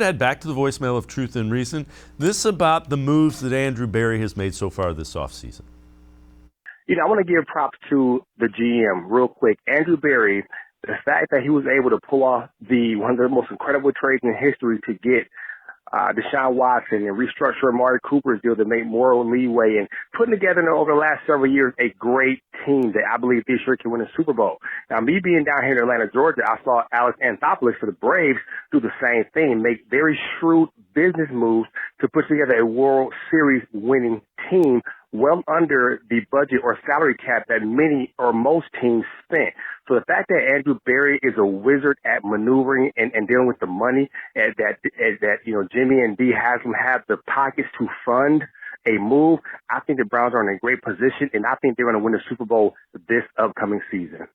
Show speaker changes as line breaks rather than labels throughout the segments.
Head back to the voicemail of Truth and Reason. This about the moves that Andrew Berry has made so far this offseason.
I want to give props to the GM real quick. Andrew Berry, the fact that he was able to pull off one of the most incredible trades in history to get Deshaun Watson and restructure Amari Cooper's deal to make more leeway and putting together over the last several years a great team that I believe this year can win a Super Bowl. Now, me being down here in Atlanta, Georgia, I saw Alex Anthopoulos for the Braves do the same thing, make very shrewd business moves to put together a World Series winning team well under the budget or salary cap that many or most teams spent. So the fact that Andrew Berry is a wizard at maneuvering and dealing with the money, and that Jimmy and D Haslam have the pockets to fund a move, I think the Browns are in a great position, and I think they're going to win the Super Bowl this upcoming season.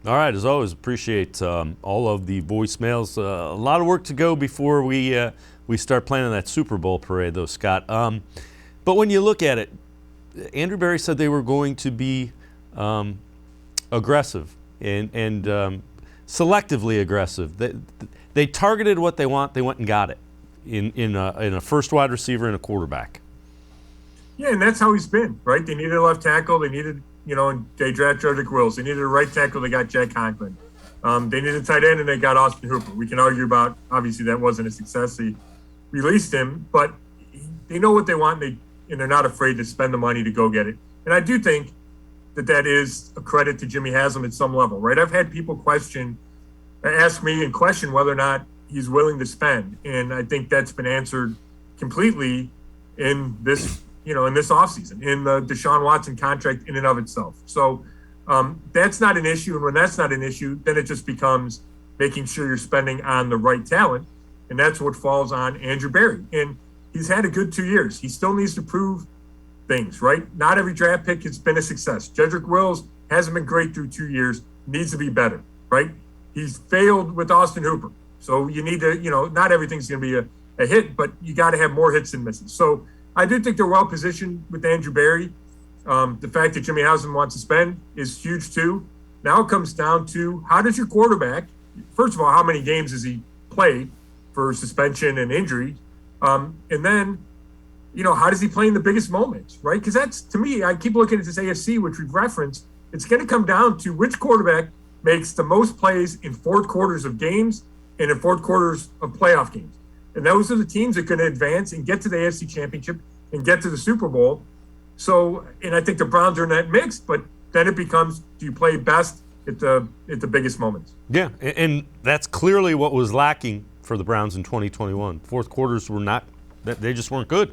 All right, as always, appreciate all of the voicemails. A lot of work to go before we start planning that Super Bowl parade, though, Scott. But when you look at it, Andrew Berry said they were going to be aggressive and selectively aggressive. They targeted what they want. They went and got it in a first wide receiver and a quarterback.
Yeah, and that's how he's been, right? They needed a left tackle. They needed, and they drafted Jedrick Wills. They needed a right tackle. They got Jack Conklin. They needed a tight end, and they got Austin Hooper. We can argue about, obviously, that wasn't a success. They released him, but they know what they want, and they're not afraid to spend the money to go get it. And I do think that is a credit to Jimmy Haslam at some level, right? I've had people ask me and question whether or not he's willing to spend. And I think that's been answered completely in this, in this offseason, in the Deshaun Watson contract in and of itself. So that's not an issue. And when that's not an issue, then it just becomes making sure you're spending on the right talent. And that's what falls on Andrew Berry. And he's had a good 2 years. He still needs to prove things, right? Not every draft pick has been a success. Jedrick Wills hasn't been great through 2 years, needs to be better, right? He's failed with Austin Hooper. So you need to, not everything's going to be a hit, but you got to have more hits than misses. So I do think they're well positioned with Andrew Berry. The fact that Jimmy Haslam wants to spend is huge too. Now it comes down to, how does your quarterback, first of all, how many games does he play for suspension and injury? And then, how does he play in the biggest moments, right? Because that's, to me, I keep looking at this AFC, which we've referenced. It's going to come down to which quarterback makes the most plays in fourth quarters of games and in fourth quarters of playoff games. And those are the teams that are going to advance and get to the AFC Championship and get to the Super Bowl. So, and I think the Browns are in that mix, but then it becomes, do you play best at the biggest moments?
Yeah, and that's clearly what was lacking for the Browns in 2021. Fourth quarters were not, they just weren't good.